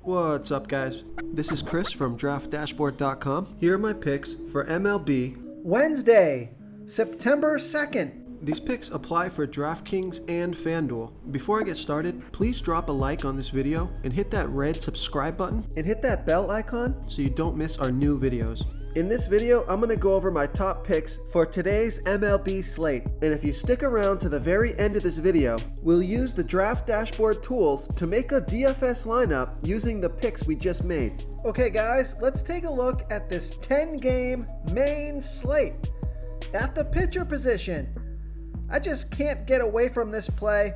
What's up, guys? This is Chris from DraftDashboard.com. Here are my picks for MLB Wednesday, September 2nd. These picks apply for DraftKings and FanDuel. Before I get started, please drop a like on this video and hit that red subscribe button And hit that bell icon so you don't miss our new videos. In this video, I'm going to go over my top picks for today's MLB slate. And if you stick around to the very end of this video, we'll use the Draft Dashboard tools to make a DFS lineup using the picks we just made. Okay guys, let's take a look at this 10-game main slate. At the pitcher position, I just can't get away from this play.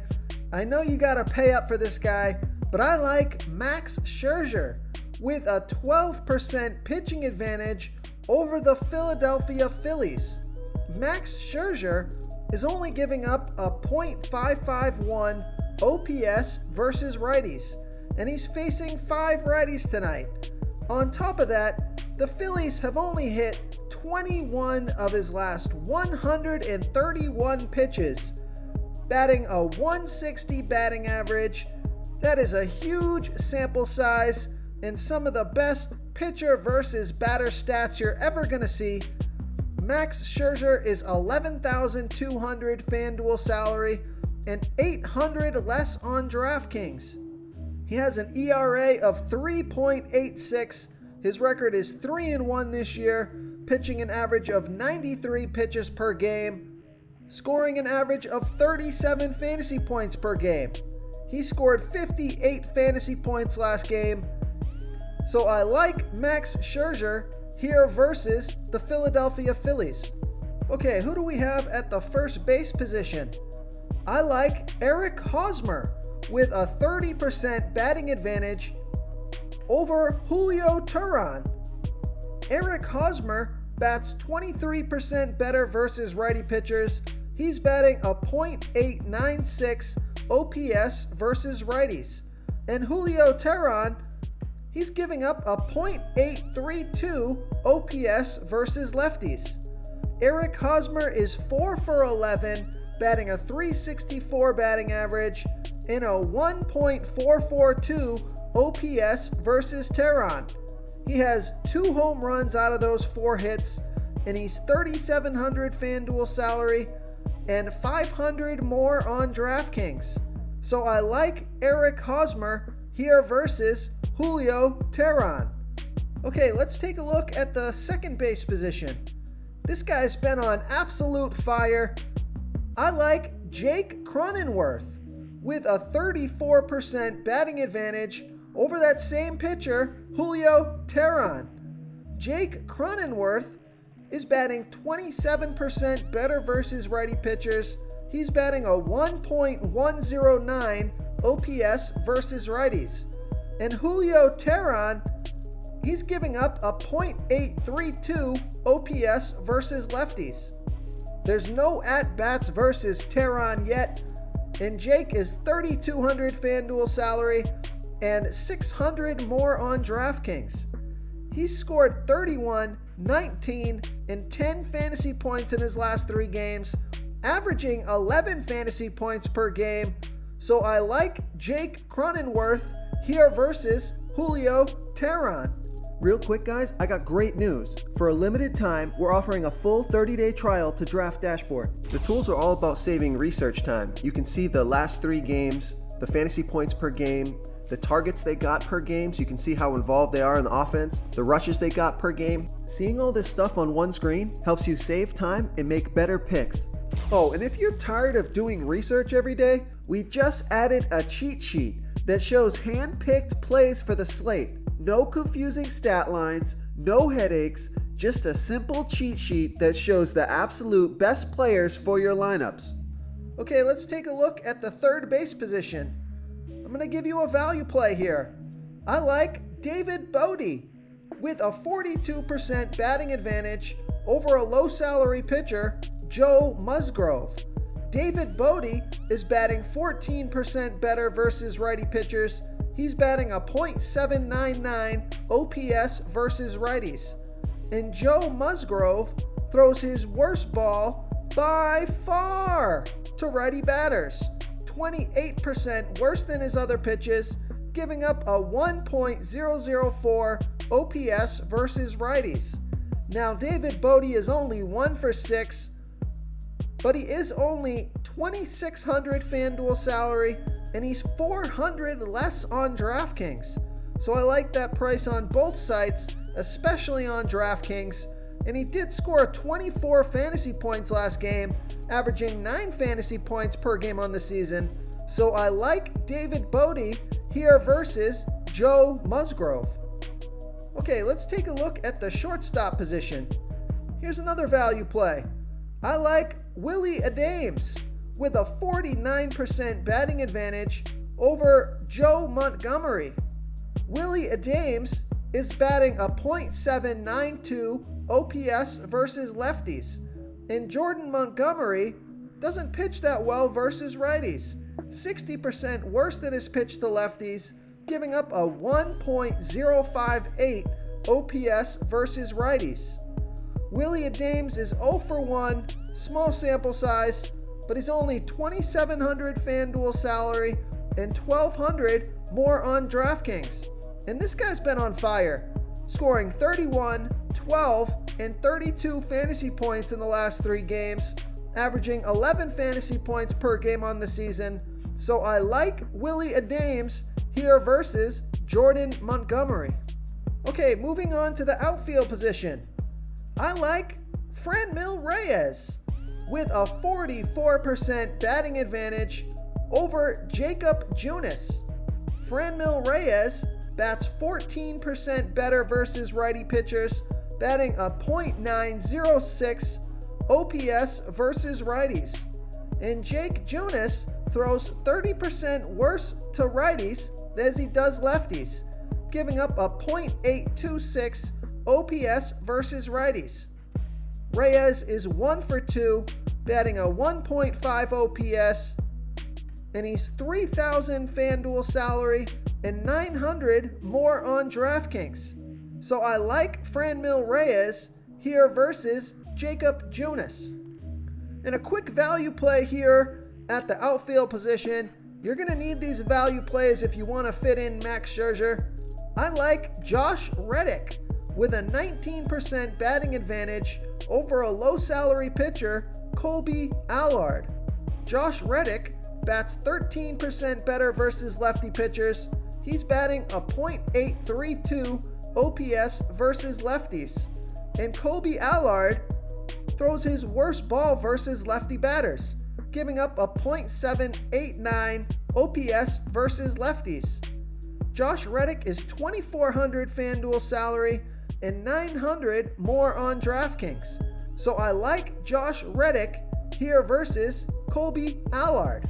I know you got to pay up for this guy, but I like Max Scherzer with a 12% pitching advantage over the Philadelphia Phillies. Max Scherzer is only giving up a .551 OPS versus righties, and he's facing 5 righties tonight. On top of that, the Phillies have only hit 21 of his last 131 pitches, batting a 160 batting average. That is a huge sample size and some of the best pitcher versus batter stats you're ever going to see. Max Scherzer is $11,200 FanDuel salary and $800 less on DraftKings. He has an ERA of 3.86. His record is 3-1 this year, pitching an average of 93 pitches per game, scoring an average of 37 fantasy points per game. He scored 58 fantasy points last game. So I like Max Scherzer here versus the Philadelphia Phillies. Okay, who do we have at the first base position? I like Eric Hosmer with a 30% batting advantage over Julio Teheran. Eric Hosmer bats 23% better versus righty pitchers. He's batting a .896 OPS versus righties. And Julio Teheran, he's giving up a .832 OPS versus lefties. Eric Hosmer is 4 for 11, batting a .364 batting average and a 1.442 OPS versus Teheran. He has 2 home runs out of those 4 hits, and he's $3,700 FanDuel salary and $500 more on DraftKings. So I like Eric Hosmer here versus Julio Teheran. Okay, let's take a look at the second base position. This guy's been on absolute fire. I like Jake Cronenworth with a 34% batting advantage over that same pitcher, Julio Teheran. Jake Cronenworth is batting 27% better versus righty pitchers. He's batting a 1.109 OPS versus righties. And Julio Teheran, he's giving up a .832 OPS versus lefties. There's no at-bats versus Teheran yet, and Jake is $3,200 FanDuel salary and $600 more on DraftKings. He's scored 31, 19, and 10 fantasy points in his last 3 games, averaging 11 fantasy points per game. So I like Jake Cronenworth here versus Julio Teheran. Real quick guys, I got great news. For a limited time, we're offering a full 30-day trial to Draft Dashboard. The tools are all about saving research time. You can see the last 3 games, the fantasy points per game, the targets they got per game, so you can see how involved they are in the offense, the rushes they got per game. Seeing all this stuff on one screen helps you save time and make better picks. Oh, and if you're tired of doing research every day, we just added a cheat sheet that shows hand-picked plays for the slate. No confusing stat lines, no headaches, just a simple cheat sheet that shows the absolute best players for your lineups. Okay, let's take a look at the third base position. I'm going to give you a value play here. I like David Bodie with a 42% batting advantage over a low salary pitcher, Joe Musgrove. David Bodie is batting 14% better versus righty pitchers. He's batting a .799 OPS versus righties. And Joe Musgrove throws his worst ball by far to righty batters. 28% worse than his other pitches, giving up a 1.004 OPS versus righties. Now, David Bote is only 1 for 6, but he is only $2,600 FanDuel salary, and he's $400 less on DraftKings. So I like that price on both sites, especially on DraftKings. And he did score 24 fantasy points last game, averaging 9 fantasy points per game on the season. So I like David Bote here versus Joe Musgrove. Okay, let's take a look at the shortstop position. Here's another value play. I like Willie Adames with a 49% batting advantage over Joe Montgomery. Willie Adames is batting a .792 OPS versus lefties, and Jordan Montgomery doesn't pitch that well versus righties. 60% worse than his pitch to lefties, giving up a 1.058 OPS versus righties. Willie Adames is 0 for 1, small sample size, but he's only $2,700 FanDuel salary and $1,200 more on DraftKings. And this guy's been on fire, scoring 31, 12, and 32 fantasy points in the last 3 games, averaging 11 fantasy points per game on the season. So I like Willie Adames here versus Jordan Montgomery. Okay, moving on to the outfield position. I like FanDuel Reyes with a 44% batting advantage over Jacob Junis. FanDuel Reyes bats 14% better versus righty pitchers, batting a .906 OPS versus righties. And Jake Junis throws 30% worse to righties as he does lefties, giving up a .826 OPS versus righties. Reyes is 1 for 2, batting a 1.5 OPS, and he's $3,000 FanDuel salary and $900 more on DraftKings. So I like FanDuel Reyes here versus Jacob Junis. And a quick value play here at the outfield position. You're going to need these value plays if you want to fit in Max Scherzer. I like Josh Reddick with a 19% batting advantage over a low salary pitcher, Colby Allard. Josh Reddick bats 13% better versus lefty pitchers. He's batting a .832 OPS versus lefties. And Colby Allard throws his worst ball versus lefty batters, giving up a .789 OPS versus lefties. Josh Reddick is $2,400 FanDuel salary and $900 more on DraftKings. So I like Josh Reddick here versus Colby Allard.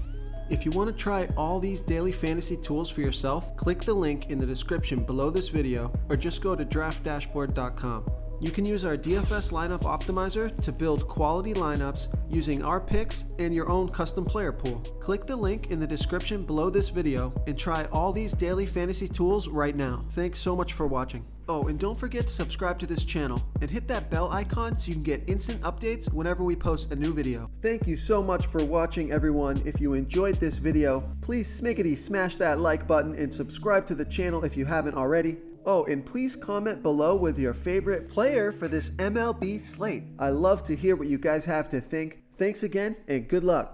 If you want to try all these daily fantasy tools for yourself, click the link in the description below this video or just go to draftdashboard.com. You can use our DFS lineup optimizer to build quality lineups using our picks and your own custom player pool. Click the link in the description below this video and try all these daily fantasy tools right now. Thanks so much for watching. Oh, and don't forget to subscribe to this channel and hit that bell icon so you can get instant updates whenever we post a new video. Thank you so much for watching, everyone. If you enjoyed this video, please smiggity smash that like button and subscribe to the channel if you haven't already. Oh, and please comment below with your favorite player for this MLB slate. I love to hear what you guys have to think. Thanks again, and good luck.